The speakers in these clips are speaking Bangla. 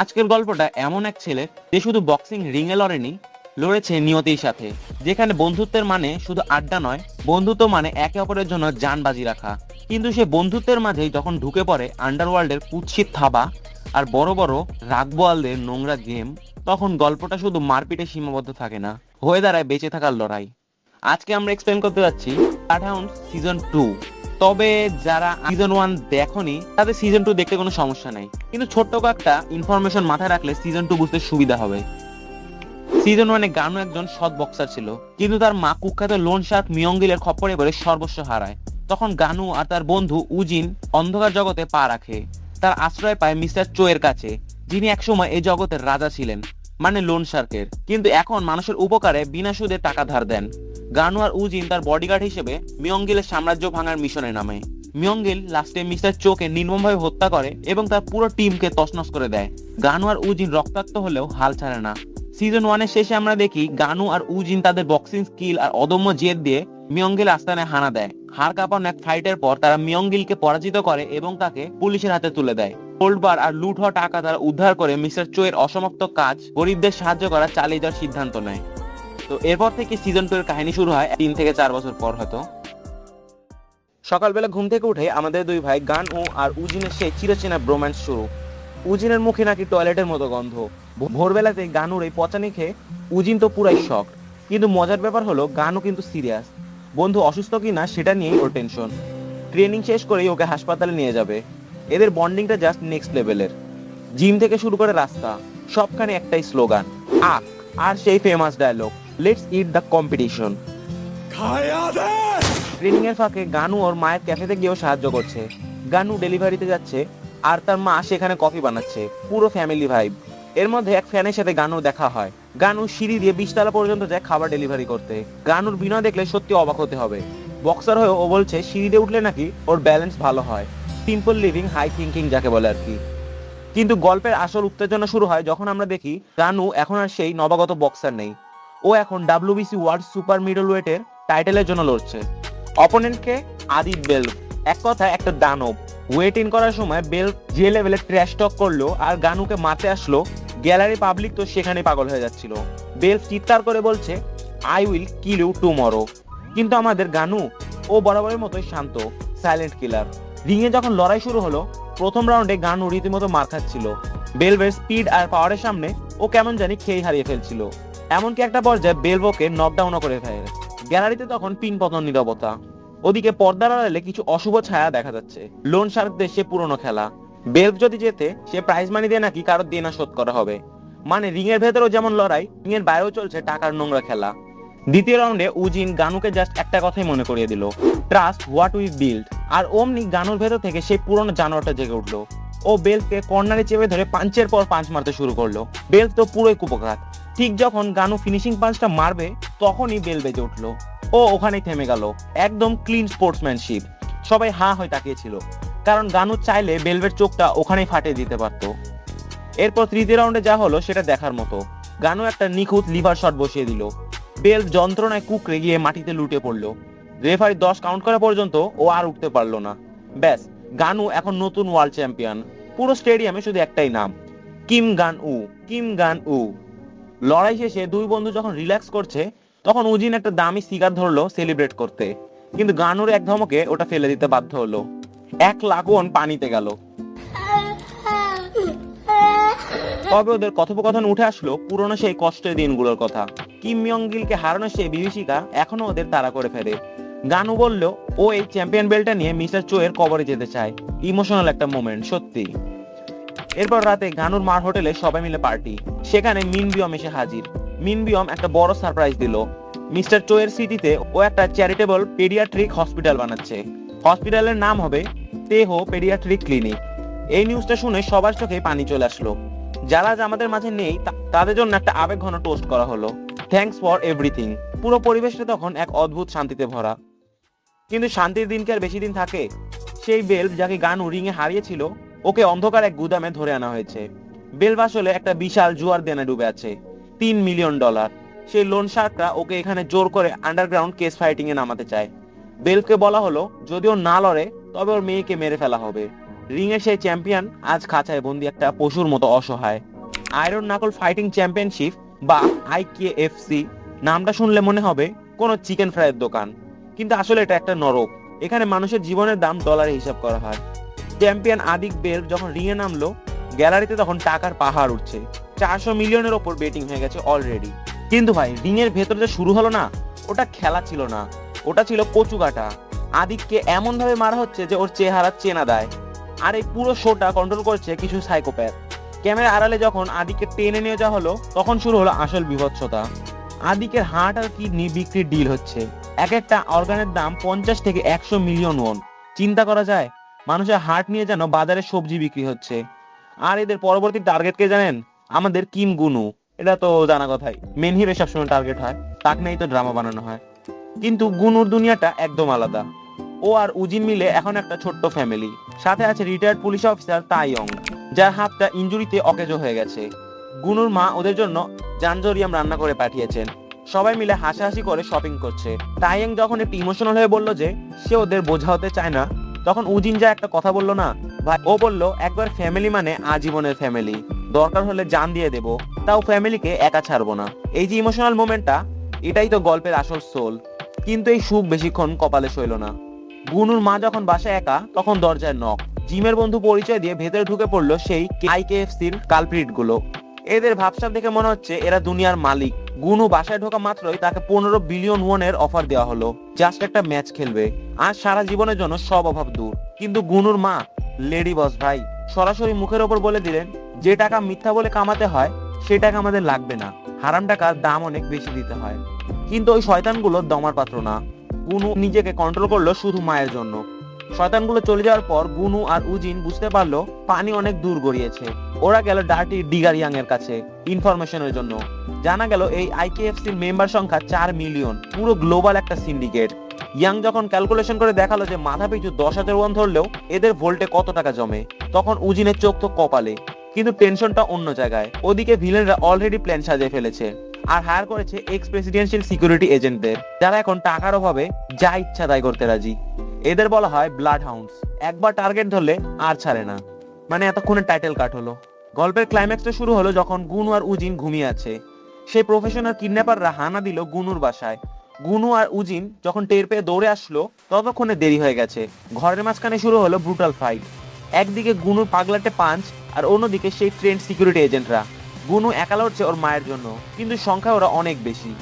আজকের গল্পটা এমন এক ছেলে যে শুধু বক্সিং রিংয়ে লড়েনি, লড়েছে নিয়তির সাথে। যেখানে বন্ধুত্বের মানে শুধু আড্ডা নয়, বন্ধুত্ব মানে একে অপরের জন্য জান বাজি রাখা। কিন্তু সে বন্ধুত্বের মাঝেই যখন ঢুকে পড়ে আন্ডারওয়ার্ল্ডের কুৎসিত থাবা আর বড় বড় রাগবোয়ালদের নোংরা গেম, তখন গল্পটা শুধু মারপিটে সীমাবদ্ধ থাকে না, হয়ে দাঁড়ায় বেঁচে থাকার লড়াই। আজকে আমরা এক্সপ্লেন করতে যাচ্ছি ব্লাডহাউন্ড সিজন 2। তবে যারা সিজন 1 দেখনি তাদের সিজন 2 দেখতে কোনো সমস্যা নাই, কিন্তু ছোট্ট একটা ইনফরমেশন মাথায় রাখলে সিজন 2 বুঝতে সুবিধা হবে। সিজন 1-এ গানু একজন সৎ বক্সার ছিল, কিন্তু তার মা কুখ্যাত লোন শার্ক মিয়ঙ্গিলের খপ্পরে পড়ে সর্বস্ব হারায়। তখন গানু আর তার বন্ধু উজিন অন্ধকার জগতে পা রাখে। তার আশ্রয় পায় মিস্টার চো এর কাছে, যিনি একসময় এই জগতের রাজা ছিলেন, মানে লোন শার্কের, কিন্তু এখন মানুষের উপকারে বিনা সুদে টাকা ধার দেন। গানু আর উজিন তার বডিগার্ড হিসেবে মিয়ঙ্গিলের সাম্রাজ্য ভাঙার মিশনে নামে। মিয়ঙ্গিল লাস্টে মিস্টার চোকে নির্মমভাবে হত্যা করে এবং তার পুরো টিমকে তছনছ করে দেয়। গানু আর উজিন রক্তাক্ত হলেও হাল ছাড়ে না। সিজন 1-এর শেষে আমরা দেখি গানু আর উজিন তাদের বক্সিং স্কিল আর অদম্য জেদ দিয়ে মিয়ঙ্গিল আস্তানায় হানা দেয়। হাড় কাঁপানো এক ফাইটের পর তারা মিয়ঙ্গিলকে পরাজিত করে এবং তাকে পুলিশের হাতে তুলে দেয়। গোল্ডবার আর লুট হওয়া টাকা তারা উদ্ধার করে মিস্টার চো এর অসমাপ্ত কাজ গরিবদের সাহায্য করা চালিয়ে যাওয়ার সিদ্ধান্ত নেয়। তো এরপর থেকে সিজন 2 এর কাহিনী শুরু হয় 3 থেকে 4 বছর পর হয়তো। সকালবেলা ঘুম থেকে উঠে আমাদের দুই ভাই গানু আর উজিনের সেই চিরচেনা ব্রোম্যান্স শুরু। উজিনের মুখে নাকি টয়লেটের মতো গন্ধ। ভোরবেলাতে গানুর এই পচানি খেয়ে উজিন তো পুরাই শক। কিন্তু মজার ব্যাপার হলো গানু কিন্তু সিরিয়াস। বন্ধু অসুস্থ কিনা সেটা নিয়েই ওর টেনশন। ট্রেনিং শেষ করেই ওকে হাসপাতালে নিয়ে যাবে। এদের বন্ডিংটা জাস্ট নেক্সট লেভেলের। জিম থেকে শুরু করে রাস্তা সবখানে একটাই স্লোগান, আক, আর সেই famous dialogue, let's eat the competition. Training এর ফাঁকে গানু ওর মায়ের ক্যাফেতে গিয়েও সাহায্য করছে। গানু ডেলিভারিতে যাচ্ছে আর তার মা সেখানে কফি বানাচ্ছে, পুরো ফ্যামিলি ভাইব। এর মধ্যে এক ফ্যানের সাথে গানুর দেখা হয়। গানু সিঁড়ি দিয়ে 20 তলা পর্যন্ত যায় খাবার ডেলিভারি করতে। গানুর বিনয় দেখলে সত্যি অবাক হতে হবে। বক্সার হয়ে ও বলছে সিঁড়িতে উঠলে নাকি ওর ব্যালেন্স ভালো হয়। সিম্পল লিভিং হাই থিঙ্কিং যাকে বলে আর কি। কিন্তু গল্পের আসল উত্তেজনা শুরু হয় যখন আমরা দেখি গানু এখন আর সেই নবাগত বক্সার নেই। ও এখন WBC ওয়ার্ল্ড সুপার মিডল ওয়েটের টাইটেলের জন্য লড়ছে। অপোনেন্টকে আদিত বেল, এক কথায় একটা দানব। ওয়েট ইন করার সময় বেল যে লেভেলে ট্র্যাশ টক করলো আর গানুকে মারতে আসলো, গ্যালারি পাবলিক তো সেখানে পাগল হয়ে যাচ্ছিল। বেল চিৎকার করে বলছে, I will kill you tomorrow. কিন্তু আমাদের গানু, ও বরাবরের মতোই শান্ত, সাইলেন্ট কিলার। রিংয়ে যখন লড়াই শুরু হলো, প্রথম রাউন্ডে গানু রীতিমতো মার খাচ্ছিল। বেলভের স্পিড আর পাওয়ারের সামনে ও কেমন জানি খেই হারিয়ে ফেলছিল। এমনকি একটা পর্যায়ে বেলভোকে নকডাউনও করে ফেলে। গ্যালারিতে তখন পিন পতন নীরবতা। ওদিকে পর্দার আড়ালে কিছু অশুভ ছায়া দেখা যাচ্ছে। লোন শার্কদের সে পুরনো খেলা। বেলভ যদি জেতে সে প্রাইজ মানি দিয়ে নাকি কারো দেনা শোধ করা হবে। মানে রিং এর ভেতরেও যেমন লড়াই, রিং এর বাইরেও চলছে টাকার নোংরা খেলা। দ্বিতীয় রাউন্ডে উজিন গানুকে জাস্ট একটা কথাই মনে করিয়ে দিল, ট্রাস্ট হোয়াট উই বিল্ড। আর অমনি গানুর ভেতর থেকে সেই পুরনো জানোয়ারটা জেগে উঠলো। ও বেলকে কর্নারে চেপে ধরে পাঞ্চের পর পাঞ্চ মারতে শুরু করলো। বেল তো পুরোই কুপঘাত। ঠিক যখন গানু ফিনিশিং পাঞ্চটা মারবে তখনই বেল বেজে উঠলো। ও ওখানেই থেমে গেল। একদম ক্লিন স্পোর্টসম্যানশিপ। সবাই হাঁ হয়ে তাকিয়েছিল, কারণ গানু চাইলে বেলভের চোখটা ওখানেই ফাটিয়ে দিতে পারতো। এরপর তৃতীয় রাউন্ডে যা হলো সেটা দেখার মতো। গানু একটা নিখুঁত লিভার শট বসিয়ে দিল। বেল যন্ত্রণায় কুকড়ে গিয়ে মাটিতে লুটে পড়লো। রেফারি 10 কাউন্ট করা পর্যন্ত ও আর উঠতে পারলো না। ব্যাস, গানু এখন নতুন ওয়ার্ল্ড চ্যাম্পিয়ন। পুরো স্টেডিয়ামে শুধু একটাই নাম, কিম গান উ, কিম গান উ। লড়াই শেষে দুই বন্ধু যখন রিল্যাক্স করছে, তখন উজিন একটা দামি সিগার ধরলো সেলিব্রেট করতে। কিন্তু গানুর এক ধমকে ওটা ফেলে দিতে বাধ্য হলো। 1 লাখ ওয়ান পানিতে গেল। তবে ওদের কথোপকথন উঠে আসলো পুরনো সেই কষ্টের দিনগুলোর কথা। কিম মিয়ঙ্গিলকে হারানোর সেই বিভীষিকা এখনো ওদের তাড়া করে ফেলে। গানু বলল ও এই চ্যাম্পিয়ন বেল্টটা নিয়ে মিস্টার চো এর কবরে যেতে চায়। ইমোশনাল একটা মোমেন্ট সত্যি। এরপর রাতে গানুর মার হোটেলে সবাই মিলে পার্টি। সেখানে মিনবিয়ম এসে হাজির। মিনবিয়ম একটা বড় সারপ্রাইজ দিল। মিস্টার চো এর সিটিতে ও একটা চ্যারিটেবল পেডিয়াট্রিক হসপিটাল বানাচ্ছে। হসপিটালের নাম হবে তেহো পেডিয়াট্রিক ক্লিনিক। এই নিউজটা শুনে সবার চোখে পানি চলে আসলো। যারা আজ আমাদের মাঝে নেই তাদের জন্য একটা আবেগ ঘন টোস্ট করা হলো, থ্যাঙ্কস ফর এভরিথিং। পুরো পরিবেশটা তখন এক অদ্ভুত শান্তিতে ভরা। কিন্তু শান্তির দিন কি আর বেশি দিন থাকে? সেই বেলভ যাকে গানু রিংয়ে হারিয়েছিল, ওকে অন্ধকার এক গুদামে ধরে আনা হয়েছে। বেলভ আসলে একটা বিশাল জুয়ার দেনা ডুবে আছে, $3 মিলিয়ন। সেই লোন শার্করা ওকে এখানে জোর করে আন্ডারগ্রাউন্ড কেস ফাইটিং এ নামাতে চায়। বেলভকে বলা হলো যদি ও না লড়ে তবে ওর মেয়েকে মেরে ফেলা হবে। রিং এর সেই চ্যাম্পিয়ন আজ খাঁচায় বন্দি একটা পশুর মতো অসহায়। আয়রন নাকল ফাইটিং চ্যাম্পিয়নশিপ বা IKFC নামটা শুনলে মনে হবে কোনো চিকেন ফ্রাইয়ের দোকান, কিন্তু আসলে এটা একটা নরক। এখানে মানুষের জীবনের দাম ডলারে হিসাব করা হয়। চ্যাম্পিয়ন আদিক বের যখন রিংয়ে নামলো, গ্যালারিতে তখন টাকার পাহাড় উঠছে। 400 মিলিয়নের ওপর বেটিং হয়ে গেছে অলরেডি। কিন্তু ভাই, রিং এর ভেতরে যে শুরু হলো না, ওটা খেলা ছিল না, ওটা ছিল কচু কাটা। আদিককে এমন ভাবে মারা হচ্ছে যে ওর চেহারা চেনা দেয়। আর এই পুরো শোটা কন্ট্রোল করছে কিছু সাইকোপ্যাথ। ক্যামেরা আড়ালে যখন আদিককে টেনে নিয়ে যাওয়া হলো, তখন শুরু হলো আসল বিভৎসতা। আদিকের হার্ট আর কিডনি বিক্রির ডিল হচ্ছে। এক একটা অর্গানের দাম 50 থেকে 100 মিলিয়ন ওন। চিন্তা করা যায়, মানুষের হার্ট নিয়ে যেন বাজারে সবজি বিক্রি হচ্ছে। আর এদের পরবর্তী টার্গেট কে জানেন? আমাদের কিম গুনু। এটা তো জানা কথাই, মেন হিরো সবসময় টার্গেট হয়, তাকে নিয়েই তো ড্রামা বানানো হয়। কিন্তু গুনুর দুনিয়াটা একদম আলাদা। ও আর উজিন মিলে এখন একটা ছোট্ট ফ্যামিলি। সাথে আছে রিটায়ার্ড পুলিশ অফিসার তাইয়ং, যার হাতটা ইনজুরিতে অকেজো হয়ে গেছে। গুনুর মা ওদের জন্য জানজরিয়াম রান্না করে পাঠিয়েছেন। সবাই মিলে হাসাহাসি করে শপিং করছে। তাইয়ং যখন একটু ইমোশনাল হয়ে বলল যে সে ওদের বোঝা হতে চায় না, তখন উজিন যা একটা কথা বললো না ভাই, ও বলল একবার ফ্যামিলি মানে আজীবনের ফ্যামিলি, দরকার হলে জান দিয়ে দেব, তাও ফ্যামিলিকে একা ছাড়বো না। এই যে ইমোশনাল মোমেন্টটা, এটাই তো গল্পের আসল সোল। কিন্তু এই সুখ বেশিক্ষণ কপালে সইল না। গুনুর মা যখন বাসায় একা, তখন দরজায় নক। জিমের বন্ধু পরিচয় দিয়ে ভেতরে ঢুকে পড়লো সেই IKFCর কালপ্রিট গুলো। এদের ভাবসাব দেখে মনে হচ্ছে এরা দুনিয়ার মালিক। গুনু বাসায় ঢোকা মাত্রই তাকে 15 বিলিয়ন ওয়ানের অফার দেওয়া হলো, জাস্ট একটা ম্যাচ খেলবে আর সারা জীবনের জন্য সব অভাব দূর। কিন্তু গুনুর মা লেডি বস ভাই, সরাসরি মুখের ওপর বলে দিলেন যে টাকা মিথ্যা বলে কামাতে হয় সে টাকা আমাদের লাগবে না, হারাম টাকার দাম অনেক বেশি দিতে হয়। কিন্তু ওই শয়তানগুলো দমার পাত্র না। গুনু নিজেকে কন্ট্রোল করলো শুধু মায়ের জন্য। শয়তানগুলো চলে যাওয়ার পর গুনু আর উজিন বুঝতে পারলো পানি অনেক দূর গড়িয়েছে। ওরা গেল ডার্টি ডিগার ইয়াং এর কাছে ইনফরমেশনের জন্য। জানা গেল এই IKFCর মেম্বার সংখ্যা 4 মিলিয়ন, পুরো গ্লোবাল একটা সিন্ডিকেট। ইয়াং যখন ক্যালকুলেশন করে দেখালো যে মাথা পিছু 10,000 ওয়ান ধরলেও এদের ভোল্টে কত টাকা জমে, তখন উজিনের চোখ তো কপালে। কিন্তু টেনশনটা অন্য জায়গায়। ওদিকে ভিলেনরা অলরেডি প্ল্যান সাজিয়ে ফেলেছে আর হায়ার করেছে এক্স প্রেসিডেন্সিয়াল সিকিউরিটি এজেন্টদের, যারা এখন টাকার অভাবে যা ইচ্ছা তাই করতে রাজি। এদের বলা হয় ব্লাড হাউন্ডস। একবার টার্গেট ধরলে আর ছাড়ে না। মানে এতক্ষণে টাইটেল কাট হলো। গল্পের ক্লাইম্যাক্সটা শুরু হলো যখন গুনু আর উজিন ঘুমিয়ে আছে। সেই প্রফেশনাল কিডন্যাপাররা হানা দিল গুনুর বাসায়। গুনু আর উজিন যখন টের পেয়ে দৌড়ে আসলো, ততক্ষণে দেরি হয়ে গেছে। ঘরের মাঝখানে শুরু হলো ব্রুটাল ফাইট। একদিকে গুনুর পাগলাটে পাঞ্চ আর অন্যদিকে সেই ট্রেন্ড সিকিউরিটি এজেন্টরা। গুনু একা লড়ছে ওর মায়ের জন্য, কিন্তু সংখ্যা ওরা অনেক বেশি।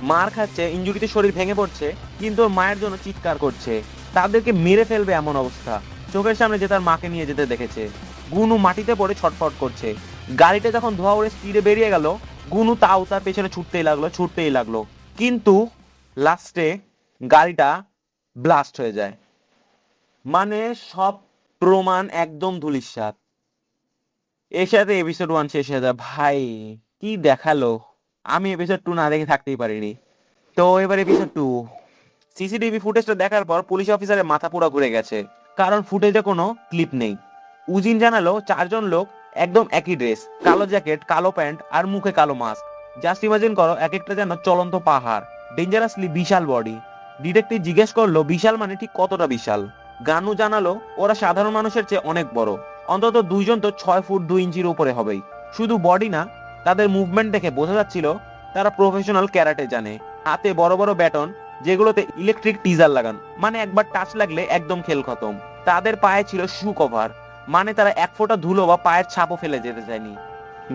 মার খাচ্ছে, ইনজুরিতে শরীর ভেঙে পড়ছে, কিন্তু ওর মায়ের জন্য চিৎকার করছে। তাদেরকে মেরে ফেলবে এমন অবস্থা। চোখের সামনে যে তার মাকে নিয়ে যেতে দেখেছে। গুনু মাটিতে পড়ে ছটফট করছে। গাড়িটা যখন ধোয়া উড়ে স্পিডে বেরিয়ে গেল, গুনু তাও তার পেছনে ছুটতেই লাগলো। কিন্তু লাস্টে গাড়িটা ব্লাস্ট হয়ে যায়। মানে সব প্রমাণ একদম ধূলিসাৎ। এর সাথে এপিসোড 1 শেষ হয়ে যায়। ভাই কি দেখালো! আমি এপিসোড 2 না দেখে থাকতেই পারিনি। তো এবার এপিসোড 2। সিসিটিভি ফুটেজটা দেখার পর পুলিশ অফিসারের মাথা পুরো ঘুরে গেছে, কারণ ফুটেজে কোনো ক্লিপ নেই। উজিন জানালো 4 জন লোক একদম একই ড্রেস, কালো জ্যাকেট, কালো প্যান্ট আর মুখে কালো মাস্ক। জাস্ট ইমাজিন করো, এক একটা যেন চলন্ত পাহাড়, ডেঞ্জারাসলি বিশাল বডি। ডিটেকটিভ জিজ্ঞেস করলো বিশাল মানে ঠিক কতটা বিশাল। গানু জানালো ওরা সাধারণ মানুষের চেয়ে অনেক বড়, অন্তত 2 জন তো 6 ফুট 2 ইঞ্চির উপরে হবেই। শুধু বডি না, তাদের মুভমেন্ট দেখে বোঝা যাচ্ছিল তারা প্রফেশনাল ক্যারাটে জানে। হাতে বড় বড় ব্যাটন, যেগুলোতে ইলেকট্রিক টিজার লাগান, মানে একবার টাচ লাগলে একদম খেল খতম। তাদের পায়ে ছিল শু কভার, মানে তারা এক ফোঁটা ধুলো বা পায়ের ছাপও ফেলে যেতে চায়নি।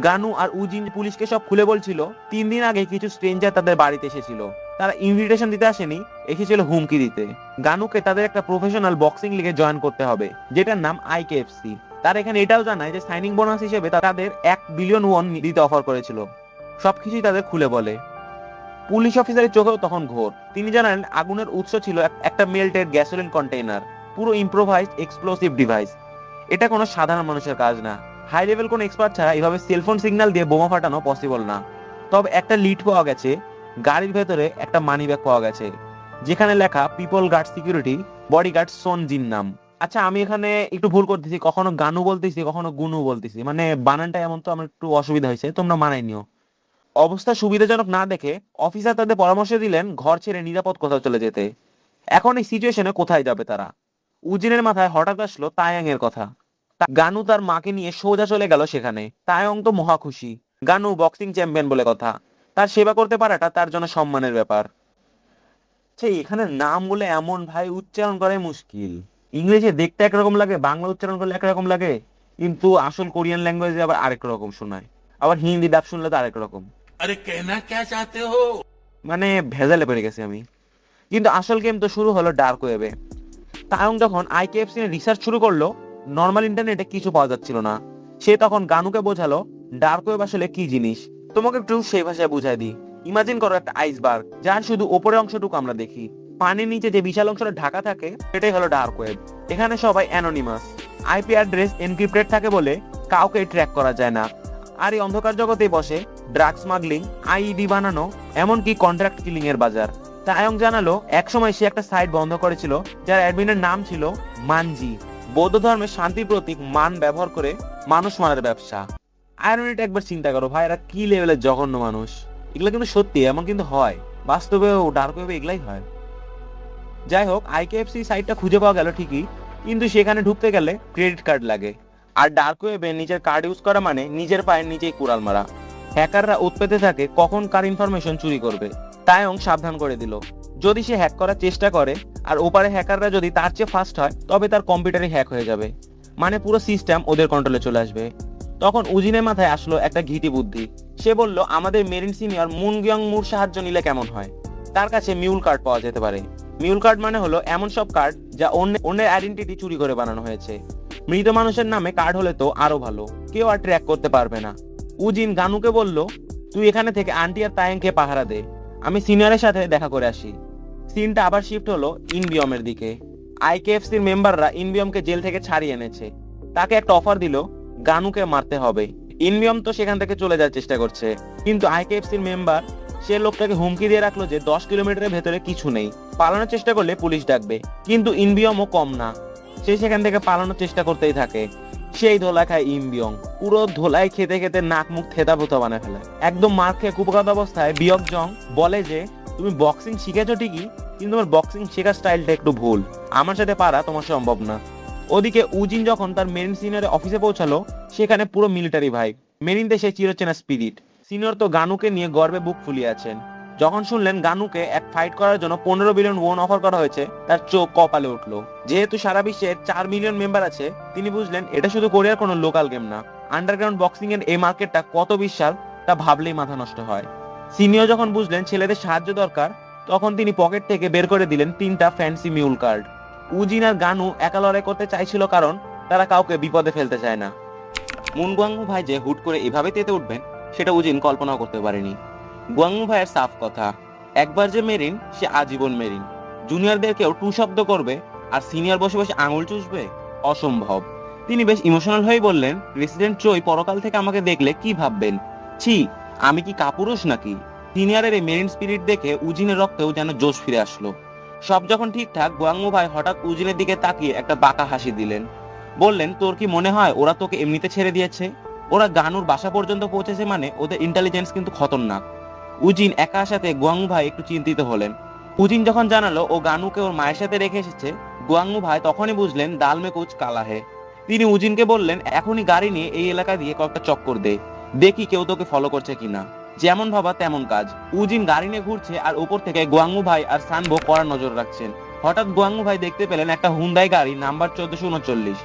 গানু আর উজিন পুলিশকে সব খুলে বলছিল 3 দিন আগে কিছু স্ট্রেঞ্জার তাদের বাড়িতে এসেছিল। তারা ইনভিটেশন দিতে আসেনি, এসেছিল হুমকি দিতে। গানুকে তাদের একটা প্রফেশনাল বক্সিং লিগে জয়েন করতে হবে, যেটার নাম IKFC। তারা এখানে এটাও জানায় যে সাইনিং বোনাস হিসেবে তাদের 1 বিলিয়ন ওয়ান দিতে অফার করেছিল। সবকিছুই তাদের খুলে বলে। পুলিশ অফিসারের চোখেও তখন ঘোর। তিনি জানালেন আগুনের উৎস ছিল একটা মেল্টেড গ্যাসোলিন কন্টেইনার, পুরো ইম্প্রোভাইজড এক্সপ্লোসিভ ডিভাইস। এটা কোনো সাধারণ মানুষের কাজ না। হাই লেভেল কোনো এক্সপার্ট ছাড়া এভাবে সেলফোন সিগন্যাল দিয়ে বোমা ফাটানো পসিবল না। তবে একটা লিড পাওয়া গেছে, গাড়ির ভেতরে একটা মানি ব্যাগ পাওয়া গেছে, যেখানে লেখা পিপল গার্ড সিকিউরিটি বডিগার্ড সোন জিন নাম। আচ্ছা, আমি এখানে একটু ভুল করতেছি, কখনো গানু বলতেছি, কখনো গুনু বলতেছি, মানে বানানটা এমন, তো আমার একটু অসুবিধা হয়েছে, তোমরা মানাই নিও। অবস্থা সুবিধাজনক না দেখে অফিসার তাদের পরামর্শ দিলেন ঘর ছেড়ে নিরাপদ কোথাও চলে যেতে। এখন এই সিচুয়েশনে কোথায় যাবে তারা? উজিনের মাথায় হঠাৎ আসলো তায়াং এর কথা। গানু তার মাকে নিয়ে সোজা চলে গেল সেখানে। তায়ং তো মহা খুশি, গানু বক্সিং চ্যাম্পিয়ন বলে কথা, তার সেবা করতে পারাটা তার জন্য সম্মানের ব্যাপার। এখানে নাম বলে এমন ভাই উচ্চারণ করাই মুশকিল। ইংরেজি দেখতে একরকম লাগে, বাংলা উচ্চারণ করলে একরকম লাগে, কিন্তু আসল কোরিয়ান ল্যাঙ্গুয়েজে আবার আরেক রকম শোনায়, আবার হিন্দি ডাব শুনলে তো আরেক রকম। আরে কেনা কে চাতে হো, মানে ভেজালে পড়ে গেছি আমি। কিন্তু আসল গেম তো শুরু হলো ডার্ক ওয়েবে। তায়ং যখন আইকেএফসি এর রিসার্চ শুরু করলো, নর্মাল ইন্টারনেটে কিছু পাওয়া যাচ্ছিল না। সে তখন গানুকে বোঝালো ডার্ক ওয়েব আসলে কি জিনিস। তোমাকে একটু সেই ভাষায় বুঝাই দিই। ইমাজিন করো একটা আইসবার্গ, যার শুধু উপরের অংশটুকু আমরা দেখি, পানির নিচে যে বিশাল অংশটা ঢাকা থাকে সেটাই হলো ডার্ক ওয়েব। এখানে সবাই অ্যানোনিমাস, আইপি অ্যাড্রেস এনক্রিপ্টেড থাকে বলে কাউকে ট্র্যাক করা যায় না। আর এই অন্ধকার জগতেই বসে ড্রাগ স্মাগলিং, আইইডি বানানো, এমনকি কন্ট্রাক্ট কিলিং এর বাজার। তায়ং জানালো একসময় সে একটা সাইট বন্ধ করেছিল যার অ্যাডমিনের নাম ছিল মানজি, বৌদ্ধ ধর্মের শান্তির প্রতীক মান ব্যবহার করে মানুষ মারার ব্যবসা। আয়রনিটা একবার চিন্তা করো ভাই, এরা কি লেভেলের জঘন্য মানুষ। এগুলো কিন্তু সত্যি, এমন কিন্তু হয় বাস্তবেও, ডার্ক ওয়েবে এগুলাই হয়। যাই হোক, আইকেএফসি সাইটটা খুঁজে পাওয়া গেল ঠিকই, কিন্তু সেখানে ঢুকতে গেলে ক্রেডিট কার্ড লাগে। আর ডার্ক ওয়েবে নিজের কার্ড ইউজ করা মানে নিজের পায়ে নিজেই কুড়াল মারা। হ্যাকাররা উৎপেতে থাকে কখন কার ইনফরমেশন চুরি করবে। তায়ং সাবধান করে দিল, যদি সে হ্যাক করার চেষ্টা করে আর ওপারে হ্যাকাররা যদি তার চেয়ে ফাস্ট হয় তবে তার কম্পিউটারই হ্যাক হয়ে যাবে, মানে পুরো সিস্টেম ওদের কন্ট্রোলে চলে আসবে। তখন উজিনের মাথায় আসলো একটা ঘিটি বুদ্ধি। সে বলল আমাদের মেরিন সিনিয়র মুনগিয়ং মুর সাহায্য নিলে কেমন হয়। তার কাছে মিউল কার্ড পাওয়া যেতে পারে। মিউল কার্ড মানে হলো এমন সব কার্ড যা অন্যের আইডেন্টিটি চুরি করে বানানো হয়েছে। মৃত মানুষের নামে কার্ড হলে তো আরো ভালো, কেউ আর ট্র্যাক করতে পারবে না। উজিন গানুকে বলল তুই এখানে থেকে আন্টি আর তায়েংকে পাহারা দে, আমি সিনিয়রের সাথে দেখা করে আসি। সিনটা আবার শিফট হলো ইনবিয়মের দিকে। আইকেএফসির মেম্বাররা ইনবিয়মকে জেল থেকে ছাড়িয়ে এনেছে। তাকে একটা অফার দিল, গানুকে মারতে হবে। ইনবিয়ম তো সেখান থেকে চলে যাওয়ার চেষ্টা করছে, কিন্তু আইকেএফসির মেম্বার সে লোকটাকে হুমকি দিয়ে রাখলো যে 10 কিলোমিটারের ভেতরে কিছু নেই, পালানোর চেষ্টা করলে পুলিশ ডাকবে। কিন্তু ইনবিয়মও কম না, সে সেখান থেকে পালানোর চেষ্টা করতেই থাকে। সেই ধোলা খায় ইনবিয়ং, পুরো ধোলাই খেতে খেতে নাক মুখ থেতা ভুতা বানায় ফেলে। একদম মার খেয়ে কুপকাত অবস্থায় বিয়ক জং বলে যে তুমি বক্সিং শিখেছো ঠিকই, কিন্তু তোমার বক্সিং শেখার স্টাইলটা একটু ভুল, আমার সাথে পারা তোমার সম্ভব না। ওদিকে উজিন যখন তার মেরিন সিনিয়রের অফিসে পৌঁছালো, সেখানে পুরো মিলিটারি ভাইব, মেরিন দেশে চিরচেনা স্পিরিট। সিনিয়র তো গানুকে নিয়ে গর্বে বুক ফুলিয়ে আছেন। যখন শুনলেন গানুকে এক ফাইট করার জন্য 15 বিলিয়ন ওন অফার করা হয়েছে, তার চোখ কপালে উঠলো। যেহেতু সারা বিশ্বে 4 মিলিয়ন মেম্বার আছে, তিনি বুঝলেন এটা শুধু কোরিয়ার কোনো লোকাল গেম না, আন্ডারগ্রাউন্ড বক্সিং এর এই মার্কেটটা কত বিশাল তা ভাবলেই মাথা নষ্ট হয়। সিনিয়র যখন বুঝলেন ছেলেদের সাহায্য দরকার, তখন তিনি পকেট থেকে বের করে দিলেন 3টা ফ্যান্সি মিউল কার্ড। উজিন আর গানু একা লড়াই করতে চাইছিল কারণ তারা কাউকে বিপদে ফেলতে চায় না। মুনগুয়াংমু ভাই যে হুট করে এভাবে তেতে উঠবেন সেটা উজিন কল্পনাও করতে পারেনি। গুয়াংমু ভাইয়ের সাফ কথা, একবার যে মেরিন সে আজীবন মেরিন। জুনিয়রদেরকেও টু শব্দ করবে আর সিনিয়র বসে বসে আঙুল চুষবে, অসম্ভব। তিনি বেশ ইমোশনাল হয়ে বললেন, প্রেসিডেন্ট চোই পরকাল থেকে আমাকে দেখলে কি ভাববেন? ছি, আমি কি কাপুরুষ নাকি? সিনিয়রের এই মেরিন স্পিরিট দেখে উজিনের রক্তেও যেন জোশ ফিরে আসলো। সব যখন ঠিকঠাক, গুয়াংমু ভাই হঠাৎ উজিনের দিকে তাকিয়ে একটা বাঁকা হাসি দিলেন। বললেন, তোর কি মনে হয় ওরা তোকে এমনিতে ছেড়ে দিয়েছে? ওরা গানুর বাসা পর্যন্ত পৌঁছেছে মানে ওদের ইন্টেলিজেন্স কিন্তু খতরনাক। উজিন একা আসাতে গুয়াংমু ভাই একটু চিন্তিত হলেন। উজিন যখন জানালো ও গানুকে ওর মায়ের সাথে রেখে এসেছে, গুয়াংমু ভাই তখনই বুঝলেন দাল মে কুচ কালা হে। তিনি উজিনকে বললেন, এখনই গাড়ি নিয়ে এই এলাকা দিয়ে কয়েকটা চক্কর দে, দেখি কেউ তোকে ফলো করছে কিনা। যেমন ভাবা তেমন কাজ। উজিন গাড়ি নিয়ে ঘুরছে আর উপর থেকে গুয়াংমু ভাই আর সানবো কড়া নজর রাখছেন। হঠাৎ গুয়াংমু ভাই দেখতে পেলেন একটা হুন্দাই গাড়ি নাম্বার 1439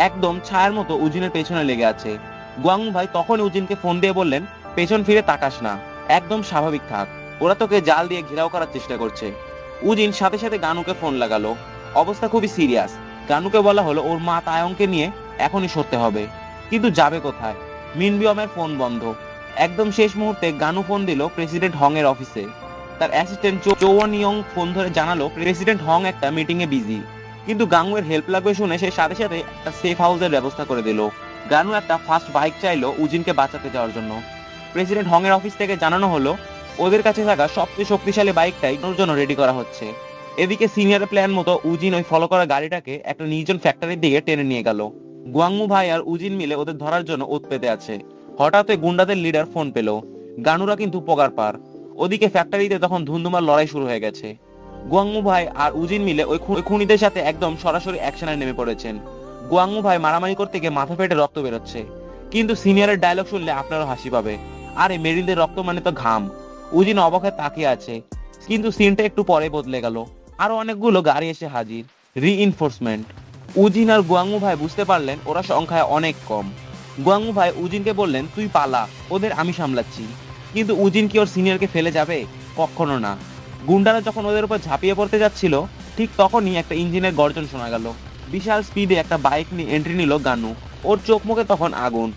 একদম ছায়ার মতো উজিনের পেছনে লেগে আছে। গুয়াংমু ভাই তখন উজিনকে ফোন দিয়ে বললেন, পেছন ফিরে তাকাস না, একদম স্বাভাবিক থাক, ওরা তোকে জাল দিয়ে ঘেরাও করার চেষ্টা করছে। উজিন সাথে সাথে গানুকে ফোন লাগালো। অবস্থা খুবই সিরিয়াস। গানুকে বলা হলো ওর মা তায়ংকে নিয়ে এখনই সরতে হবে, কিন্তু যাবে কোথায়? মিনবিয়মের ফোন বন্ধ। একদম শেষ মুহূর্তে গানু ফোন দিল প্রেসিডেন্ট হং এর অফিসে। তার অ্যাসিস্ট্যান্ট চৌওয়ানিয়ং ফোন ধরে জানালো প্রেসিডেন্ট হং একটা মিটিং এ বিজি, কিন্তু গানু এর হেল্প লাগবে শুনে সে সাথে সাথে একটা সেফ হাউসের ব্যবস্থা করে দিল। গানু একটা ফাস্ট বাইক চাইলো উজিনকে বাঁচাতে যাওয়ার জন্য। প্রেসিডেন্ট হং এর অফিস থেকে জানানো হলো ওদের কাছে থাকা সবচেয়ে শক্তিশালী বাইকটাই ওর জন্য রেডি করা হচ্ছে। এদিকে সিনিয়র প্ল্যান মতো উজিন ওই ফলো করা গাড়িটাকে একটা নির্জন ফ্যাক্টরির দিকে টেনে নিয়ে গেল। গুয়াংমু ভাই আর উজিন মিলে ওদের ধরার জন্য ওত পেতে আছে। হঠাৎ ওই গুন্ডাদের লিডার ফোন পেল। গানুরা কিন্তু পগার পার। ওদিকে ফ্যাক্টরিতে তখন ধুমধুমার লড়াই শুরু হয়ে গেছে। গুয়াংমু ভাই আর উজিন মিলে ওই খুনিদের সাথে একদম সরাসরি অ্যাকশনে নেমে পড়েছেন। গুয়াংমু ভাই মারামারি করতে গিয়ে মাথা ফেটে রক্ত বেরোচ্ছে, কিন্তু সিনিয়রের ডায়লগ শুনলে আপনারও হাসি পাবে। আরে মেরিনদের রক্ত মানে তো ঘাম। উজিন অবাক হয়ে তাকিয়ে আছে, কিন্তু সিনটা একটু পরে বদলে গেল। আরো অনেকগুলো গাড়ি এসে হাজির, রিইনফোর্সমেন্ট। উজিন আর গুয়াংমু ভাই বুঝতে পারলেন ওরা সংখ্যায় অনেক কম। গুয়াংমু ভাই উজিনকে বললেন, তুই পালা, ওদের আমি সামলাচ্ছি। কিন্তু উজিন কি ওর সিনিয়রকে ফেলে যাবে? কখনো না। গুন্ডারা যখন ওদের উপর ঝাঁপিয়ে পড়তে যাচ্ছিল, ঠিক তখনই একটা ইঞ্জিনের গর্জন শোনা গেল। বিশাল স্পিডে একটা বাইক নিয়ে এন্ট্রি নিল গানু। ওর চোখ মুখে তখন আগুন।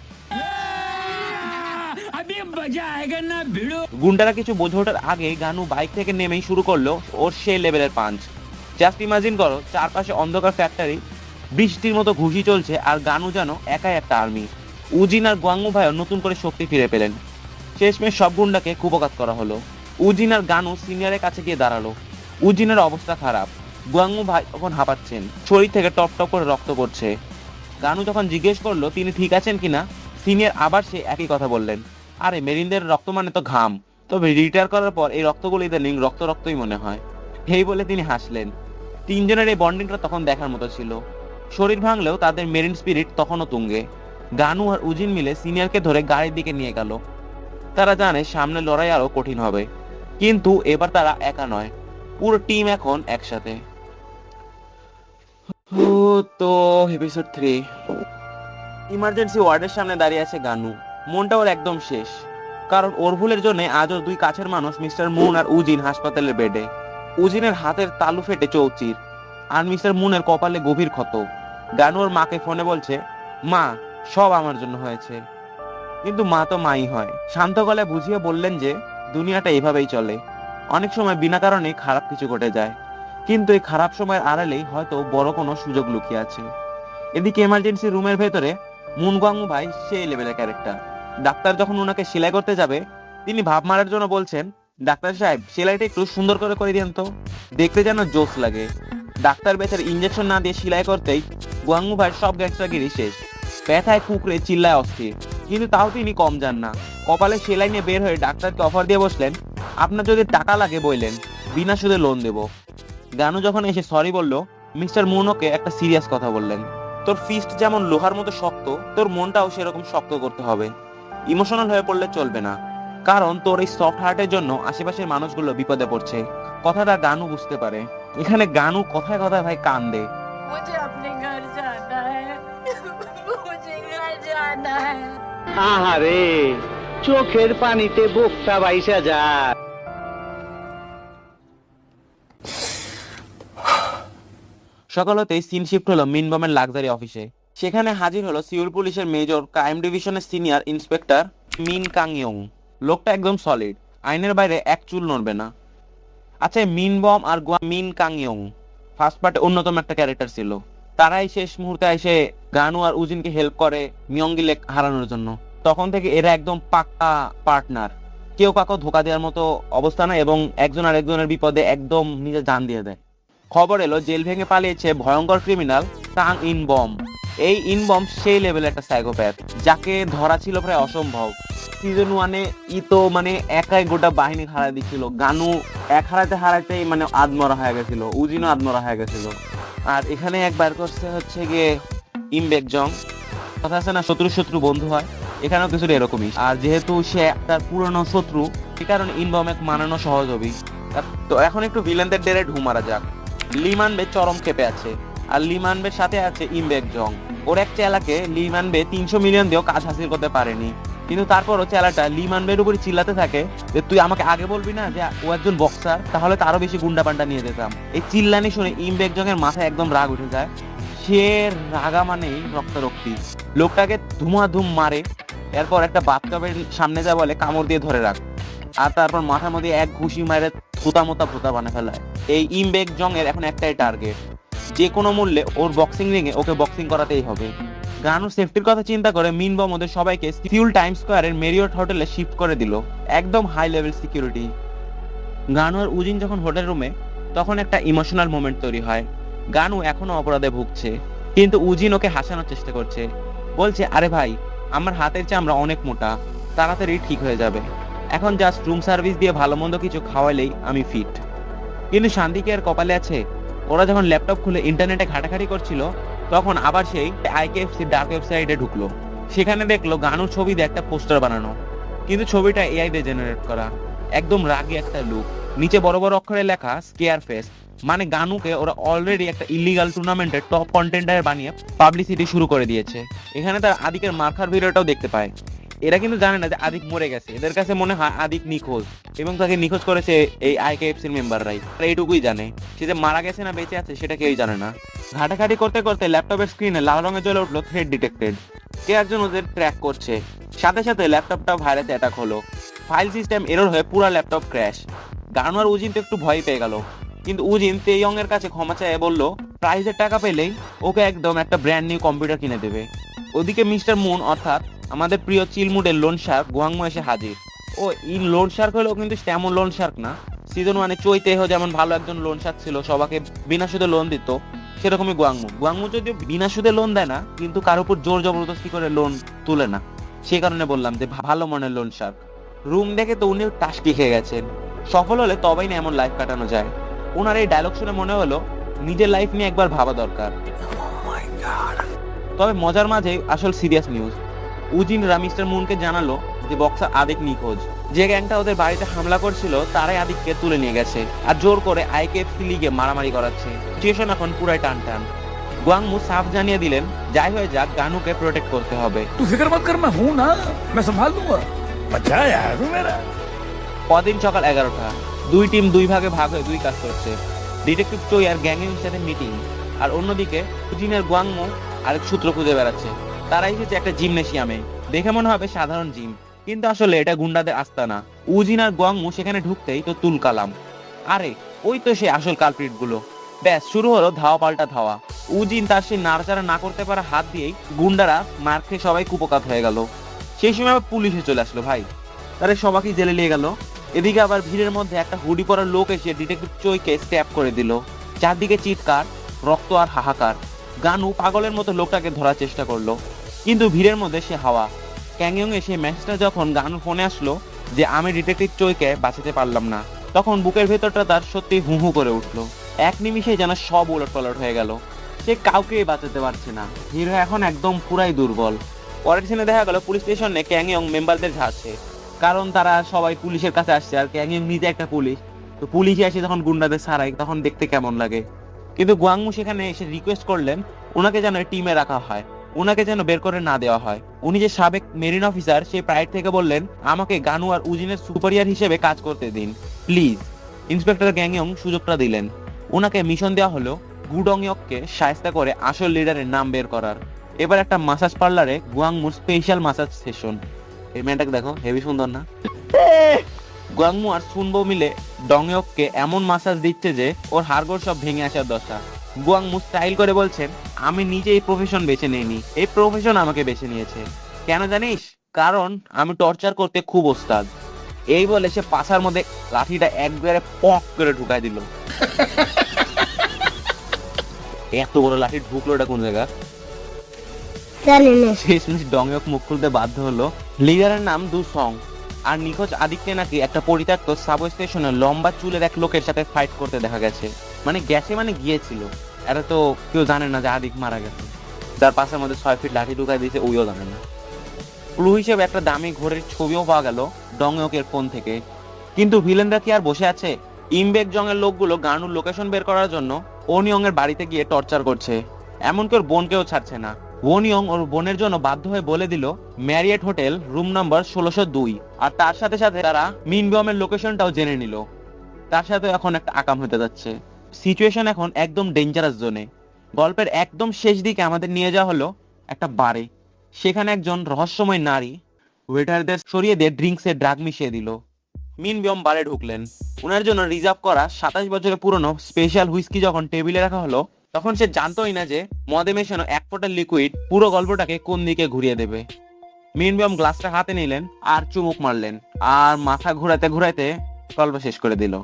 গুন্ডারা কিছু বোঝে ওঠার আগে গানু বাইক থেকে নেমেই শুরু করলো ওর সেই লেভেলের পাঞ্চ। জাস্ট ইমাজিন করো, চারপাশে অন্ধকার ফ্যাক্টরি, বৃষ্টির মতো ঘুষি চলছে, আর গানু যেন একাই একটা আর্মি। উজিন আর গুয়াংমু ভাইও নতুন করে শক্তি ফিরে পেলেন। শেষমেশ সব গুন্ডাকে কুপঘাত করা হলো। উজিন আর গানু সিনিয়রের কাছে গিয়ে দাঁড়ালো। উজিনের অবস্থা খারাপ, গুয়াংমু ভাই তখন হাঁপাচ্ছেন, শরীর থেকে টপ টপ করে রক্ত পড়ছে। গানু যখন জিজ্ঞেস করলো তিনি ঠিক আছেন কিনা, সিনিয়র আবার সে একই কথা বললেন, আরে মেরিনদের রক্ত মানে তো ঘাম, তবে রিটায়ার করার পর এই রক্তগুলো ইদানিং রক্ত রক্তই মনে হয়। এই বলে তিনি হাসলেন। তিনজনের এই বন্ডিংটা তখন দেখার মতো ছিল। শরীর ভাঙলেও তাদের মেরিন স্পিরিট তখনও তুঙ্গে। গানু আর উজিন মিলে সিনিয়রকে ধরে গাড়ির দিকে নিয়ে গেল। তারা জানে সামনে লড়াই আরো কঠিন হবে, কিন্তু এবার তারা একা নয়, পুরো টিম এখন একসাথে। তো এপিসোড 3। ইমার্জেন্সি ওয়ার্ডের সামনে দাঁড়িয়ে আছে গানু। মনটা ওর একদম শেষ, কারণ ওর ভুলের জন্য আজও দুই কাছের মানুষ মিস্টার মুন আর উজিন হাসপাতালের বেডে। উজিনের হাতের তালু ফেটে চৌচির, আর মিস্টার মুনের কপালে গভীর ক্ষত। গানু ওর মাকে ফোনে বলছে, মা, সব আমার জন্য হয়েছে। কিন্তু মা তো মাই হয়। শান্ত গলায় বুঝিয়ে বললেন যে দুনিয়াটা এভাবেই চলে, অনেক সময় বিনা কারণে খারাপ কিছু ঘটে যায়, কিন্তু এই খারাপ সময়ের আড়ালেই হয়তো বড় কোনো সুযোগ লুকিয়ে আছে। এদিকে এমার্জেন্সি রুমের ভেতরে মুন গুয়াংমু ভাই সেই লেভেলের ক্যারেক্টার। ডাক্তার যখন ওনাকে সেলাই করতে যাবে, তিনি ভাব মারার জন্য বলছেন, ডাক্তার সাহেব সেলাইটা একটু সুন্দর করে দিয়েন তো, দেখতে যেন জোস লাগে। ডাক্তার বেচার ইঞ্জেকশন না দিয়ে সেলাই করতেই গুয়াংমু ভাইয়ের সব গ্যাংস্টারগিরি শেষ। ব্যথায় কুকড়ে চিল্লায় অস্থির, কিন্তু তাও তিনি কম যান না। কপালে সেলাই নিয়ে বের হয়ে ডাক্তারকে অফার দিয়ে বসলেন, আপনার যদি টাকা লাগে বললেন, বিনা সুদে লোন দেব। গানু যখন এসে সরি বলল, মিস্টার মুনোকে একটা সিরিয়াস কথা বললেন, তোর ফিস্ট যেমন লোহার মতো শক্ত, তোর মনটাও সেরকম শক্ত করতে হবে। ইমোশনাল হয়ে পড়লে চলবে না, কারণ তোর এই সফট হার্টের জন্য আশেপাশের মানুষগুলো বিপদে পড়ছে। কথাটা গানু বুঝতে পারে। এখানে গানু কথায় কথায় ভাই কান্দে। আহারে, চোখের পানিতে বুকটা বাইসা যায়। সকাল হতেই সিন শিফট হলো মিনবমের লাক্সারি অফিসে। সেখানে হাজির হলো সিউল পুলিশের মেজর, ক্রাইম ডিভিশনের সিনিয়র ইন্সপেক্টর মিন কাংইয়ং। লোকটা একদম সলিড, আইনের বাইরে এক চুল নড়বে না। আচ্ছা, মিনবম আর মিন কাংইয়ং ফার্স্ট পার্টে অন্যতম একটা ক্যারেক্টার ছিল। তারাই শেষ মুহূর্তে এসে গানু আর উজিনকে হেল্প করে মিয়ঙ্গি লেক হারানোর জন্য। তখন থেকে এরা একদম পাক্কা পার্টনার, কেউ কাউকে ধোকা দেওয়ার মতো অবস্থা না, এবং একজন আর একজনের বিপদে একদম নিজে জান দিয়ে দেয়। খবর এলো জেল ভেঙে পালিয়েছে ভয়ঙ্কর ক্রিমিনাল কাং ইনবম। এই ইনবম সেই লেভেলের একটা সাইকোপ্যাথ, যাকে ধরা ছিল প্রায় অসম্ভব। সিজন 1-এ তো মানে একাই গোটা বাহিনী হারাই দিচ্ছিল। গানু এক হারাইতেই মানে আদমরা হয়ে গেছিল, উজিনও আদমরা হয়ে গেছিল। আর এখানে একবার করছে হচ্ছে গিয়ে ইমবেকজং। কথা আছে না, শত্রু বন্ধু হয়, এখানেও কিছুটা এরকমই। আর যেহেতু সে তার পুরনো শত্রু, সে কারণে ইনবম এক মানানো সহজ হবি। তো এখন একটু ভিলেনদের ডেরে ঢু মারা যাক। লিমানবে চরম ক্ষেপে আছে, আর লিমানবের সাথে আছে ইমবেকজং। ওর এক চেলাকে লিমানবে 300 মিলিয়ন দিয়েও কাজ হাসিল করতে পারেনি, কিন্তু তারপরও চেলাটা লিমানবের উপরে চিল্লাতে থাকে যে তুই আমাকে আগে বলবি না যে ও একজন বক্সার, তাহলে তো আরো বেশি গুন্ডা পান্ডা নিয়ে যেতাম। এই চিল্লানি শুনে ইমবেকজং এর মাথায় একদম রাগ উঠে যায়। সে রাগা মানেই রক্তারক্তি, লোকটাকে ধুমাধুম মারে। এরপর একটা বাথটবের সামনে যা বলে কামড় দিয়ে ধরে রাখ, আর তারপর মাথার মধ্যে এক ঘুষি মারে থুতা মোতা ভুতা বানা ফেলায়। এই ইমবেকজং এর এখন একটাই টার্গেট, যে কোনো মূল্যে ওর বক্সিং রিংয়ে ওকে বক্সিং করাতেই হবে। গানুর সেফটির কথা চিন্তা করে মিনবম ওদের সবাইকে সিউল টাইম স্কোয়ারের মেরিয়ট হোটেলে শিফট করে দিল, একদম হাই লেভেল সিকিউরিটি। গানু আর উজিন যখন হোটেল রুমে, তখন একটা ইমোশনাল মোমেন্ট তৈরি হয়। গানু এখনো অপরাধে ভুগছে, কিন্তু উজিন ওকে হাসানোর চেষ্টা করছে, বলছে আরে ভাই, আমার হাতের চামড়া অনেক মোটা, তাড়াতাড়ি ঠিক হয়ে যাবে, এখন জাস্ট রুম সার্ভিস দিয়ে ভালো মন্দ কিছু খাওয়াইলেই আমি ফিট। কিন্তু শান্তি কি আর কপালে আছে? ওরা যখন ল্যাপটপ খুলে ইন্টারনেটে ঘাটাঘাটি করছিল, তখন আবার সেই আইকেএফসি ডার্ক ওয়েবসাইটে ঢুকলো। সেখানে দেখলো গানুর ছবি দিয়ে একটা পোস্টার বানানো, কিন্তু ছবিটা এআই দিয়ে জেনারেট করা। একদম রাগী একটা লুক, নিচে বড় বড় অক্ষরে লেখা স্কেয়ার ফেস, মানে গানুকে ওরা অলরেডি একটা ইলিগাল টুর্নামেন্টের টপ কন্টেন্ডার বানিয়ে পাবলিসিটি শুরু করে দিয়েছে। এখানে তার আদিকের মার্কার ভিডিওটাও দেখতে পায়। এরা কিন্তু জানে না যে আদিক মরে গেছে, এদের কাছে মনে হয় আদিক নিখোঁজ এবং তাকে নিখোঁজ করেছে এই আইকেএফসির মেম্বাররাই। এইটুকুই জানে, সে যে মারা গেছে না বেঁচে আছে সেটা কেউই জানে না। ঘাটাঘাটি করতে করতে ল্যাপটপের স্ক্রিনে লাল রঙে জ্বলে উঠলো থ্রেড ডিটেক্টেড। কে একজন ওদের ট্র্যাক করছে। সাথে সাথে ল্যাপটপটা ভাইরাসে অ্যাটাক হলো, ফাইল সিস্টেম এরর হয়ে পুরো ল্যাপটপ ক্র্যাশ। গানু আর উজিন তো একটু ভয় পেয়ে গেল, কিন্তু উজিন তেইয়ং এর কাছে ক্ষমা চেয়ে বলল প্রাইজের টাকা পেলেই ওকে একদম একটা ব্র্যান্ড নিউ কম্পিউটার কিনে দেবে। ওদিকে মিস্টার মুন অর্থাৎ আমাদের প্রিয় চিলমুডের লোন শার্ক গুয়াংমো এসে হাজির। ও এই লোন শার্ক হলেও কিন্তু তেমন লোন শার্ক না। সিজন 1 চৈতেহ যেমন ভালো একজন লোন শার্ক ছিল, সবাইকে বিনা সুদে লোন দিত, সেরকমই গুয়াংমো যদিও বিনা সুদে লোন দেয় না, কিন্তু কারোর উপর জোর জবরদস্তি করে লোন তুলে না। সেই কারণে বললাম যে ভালো মনের লোন শার্ক। রুম দেখে তো উনি টাস্কি খেয়ে গেছেন। সফল হলে তবেই না এমন লাইফ কাটানো যায়। ওনার এই ডায়লগ শুনে মনে হলো নিজের লাইফ নিয়ে একবার ভাবা দরকার। তবে মজার মাঝে আসল সিরিয়াস নিউজ। উজিনরা মিস্টার মুনকে জানালো যে বক্সার আদিক নিখোঁজ। যে গ্যাংটা ওদের বাড়িতে হামলা করছিল তারাই আদিককে তুলে নিয়ে গেছে আর জোর করে আইকেএফসি লিগে মারামারি করাচ্ছে। সিচুয়েশন এখন পুরাই টান। গুয়াংমো সাফ জানিয়ে দিলেন যাই হয়ে যাক গানুকে প্রোটেক্ট করতে হবে। तू फिक्र मत कर, मैं हूं ना, मैं संभाल लूंगा। बच्चा यार तू मेरा। পরদিন সকাল 11টা, দুই টিম দুই ভাগে ভাগ হয়ে দুই কাজ করছে। ডিটেকটিভ চই আর গ্যাংয়ের সাথে মিটিং, আর অন্যদিকে উজিন আর গুয়াংমো আরেক সূত্র খুঁজে বেড়াচ্ছে। তারা এসেছে একটা জিমনেশিয়ামে। দেখে মনে হবে সাধারণ জিম, কিন্তু আসলে এটা গুন্ডাদের আস্তানা। উজিন আর গুয়াংমো সেখানে ঢুকতেই তো তুলকালাম, আরে ওই তো সে আসল কালপ্রিট গুলো। ব্যাস শুরু হলো ধাওয়া পাল্টা ধাওয়া। উজিন তার সেই নাড়াচাড়া না করতে পারা হাত দিয়েই গুন্ডারা মার খেয়ে সবাই কুপকাত হয়ে গেল। সেই সময় আবার পুলিশে চলে আসলো ভাই, তারা সবাইকে জেলে নিয়ে গেল। এদিকে আবার ভিড়ের মধ্যে একটা হুডি পরা লোক এসে ডিটেকটিভ চইকে স্ট্যাপ করে দিল। চারদিকে চিৎকার, রক্ত আর হাহাকার। গানু পাগলের মতো লোকটাকে ধরার চেষ্টা করলো, কিন্তু ভিড়ের মধ্যে সে হাওয়া। ক্যাংইয়ং এসে মেসেজটা যখন গানু ফোনে আসলো যে আমি ডিটেকটিভ চইকে বাঁচাতে পারলাম না, তখন বুকের ভেতরটা তার সত্যি হু হু করে উঠলো। এক নিমিষে যেন সব উলটপালট হয়ে গেল। সে কাউকেই বাঁচাতে পারছে না। হিরো এখন একদম পুরাই দুর্বল। পরের সিনে দেখা গেল পুলিশ স্টেশনে ক্যাংইয়ং মেম্বারদের ঝাড়ছে, কারণ তারা সবাই পুলিশের কাছে আসছে আর ক্যাংইয়ং নিজে একটা পুলিশ। তো পুলিশে এসে যখন গুন্ডাদের ছাড়ায় তখন দেখতে কেমন লাগে। কিন্তু গুয়াংমো সেখানে এসে রিকোয়েস্ট করলেন ওনাকে যেন টিমে রাখা হয়, ওনাকে যেন বের করে না দেওয়া হয়। উনি যে সাবেক মেরিন অফিসার, সে প্রাইড থেকে বললেন আমাকে গানু আর উজিনের সুপারিয়ার হিসেবে কাজ করতে দিন প্লিজ। ইন্সপেক্টর গ্যাংইয়ং সুযোগটা দিলেন। ওনাকে মিশন দেওয়া হলো গুডংইয়ককে শায়েস্তা করে আসল লিডারের নাম বের করার। এবার একটা মাসাজ পার্লারে গুয়াংমোর স্পেশাল মাসাজ সেশন। এই মেয়েটাকে দেখো, হেভি সুন্দর না? গুয়াংমো আর সুনবো মিলে ডংইয়ককে এমন মাসাজ দিচ্ছে যে ওর হাড়গোড় সব ভেঙে আসার দশা। গুয়াংমো স্টাইল করে বলছেন আমি নিজে এই প্রফেশন বেছে নিইনি, এই প্রফেশন আমাকে বেছে নিয়েছে। কেন জানিস? কারণ আমি টর্চার করতে খুব ওস্তাদ। এই বলে সে পাছার মধ্যে লাঠিটা একবারে পক করে ঢুকাই দিল। এত বড় লাঠি ঢুকলো এটা কোন জায়গা? শেষমেশ ডংইয়ক মুখ খুলতে বাধ্য হলো। লিডারের নাম দু সং, আর নিখোঁজ আদিককে নাকি একটা পরিত্যক্ত সাবওয়ে স্টেশনে লম্বা চুলের এক লোকের সাথে ফাইট করতে দেখা গেছে। মানে গেছে মানে গিয়েছিল। এটা তো কেউ জানে না যে আদিক মারা গেছে। যার পাশের মধ্যে 6 ফিট লাঠি ঢুকাই দিয়েছে ওইও জানে না। ক্লু হিসেবে একটা দামি ঘোড়ের ছবিও পাওয়া গেল ডংইয়কের ফোন থেকে। কিন্তু ভিলেনরা কি আর বসে আছে? ইমবেক জং এর লোকগুলো গানুর লোকেশন বের করার জন্য ওনিয়ং এর বাড়িতে গিয়ে টর্চার করছে, এমনকি ওর বোনকেও ছাড়ছে না। ওনিয়ং ওর বোনের জন্য বাধ্য হয়ে বলে দিল ম্যারিয়েট হোটেল রুম নাম্বার 1602, আর তার সাথে সাথে তারা মিনবমের লোকেশনটাও জেনে নিল। তার সাথে এখন একটা আকাম হতে যাচ্ছে। সিচুয়েশন এখন একদম ডেঞ্জারাস জোনে। গল্পের একদম শেষ দিকে আমাদের নিয়ে যাওয়া হলো একটা বারে। সেখানে একজন রহস্যময় নারী ওয়েটারদের সরিয়ে দিয়ে ড্রিঙ্কসে ড্রাগ মিশিয়ে দিল। মিনবম বারে ঢুকলেন। ওনার জন্য রিজার্ভ করা 27 বছরের পুরনো স্পেশাল হুইস্কি যখন টেবিলে রাখা হলো, তখন সে জানতোই না যে মদে মেশানো 1 ফোঁটা লিকুইড পুরো গল্পটাকে কোন দিকে ঘুরিয়ে দেবে। মিনবম গ্লাসটা হাতে নিলেন আর চুমুক মারলেন, আর মাথা ঘুরাতে ঘুরাতে গল্প শেষ করে দিল।